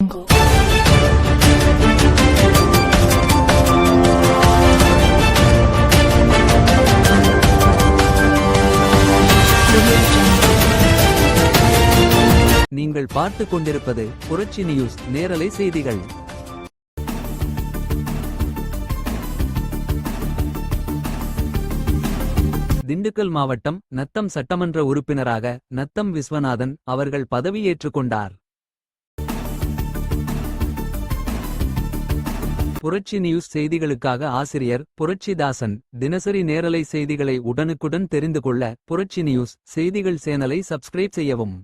நீங்கள் பார்த்துக் கொண்டிருப்பது புரட்சி நியூஸ் நேரலை செய்திகள். திண்டுக்கல் மாவட்டம் நத்தம் சட்டமன்ற உறுப்பினராக நத்தம் விஸ்வநாதன் அவர்கள் பதவியேற்றுக் கொண்டார். புரட்சி நியூஸ் செய்திகளுக்காக ஆசிரியர் புரட்சிதாசன். தினசரி நேரலை செய்திகளை உடனுக்குடன் தெரிந்து கொள்ள புரட்சி நியூஸ் செய்திகள் சேனலை சப்ஸ்கிரைப் செய்யவும்.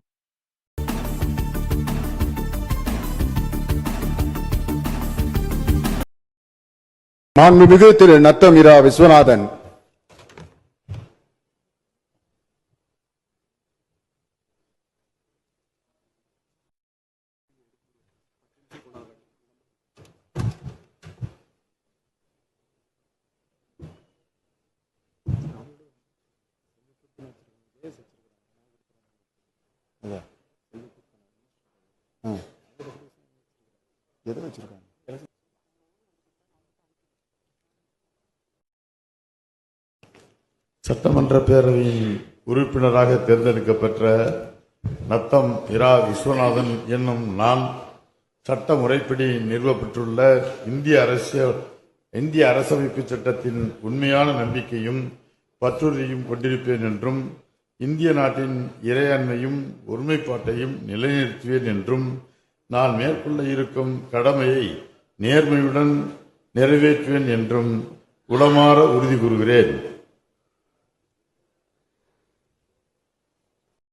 மாண்புமிகு திரு நத்தம் இரா விஸ்வநாதன் எதை வச்சிருக்காங்க? சட்டமன்ற பேரவையின் உறுப்பினராக தேர்ந்தெடுக்கப்பட்ட நத்தம் இரா விஸ்வநாதன் என்னும் நான் சட்ட முறைப்படி நிறுவப்பட்டுள்ள இந்திய அரசமைப்பு சட்டத்தின் உண்மையான நம்பிக்கையும் பற்றுறுதியும் கொண்டிருப்பேன் என்றும் இந்திய நாட்டின் இறையாண்மையும் ஒருமைப்பாட்டையும் நிலைநிறுத்துவேன் என்றும் நான் மேற்கொள்ள இருக்கும் கடமையை நேர்மையுடன் நிறைவேற்றுவேன் என்றும் உளமாற உறுதி கூறுகிறேன்.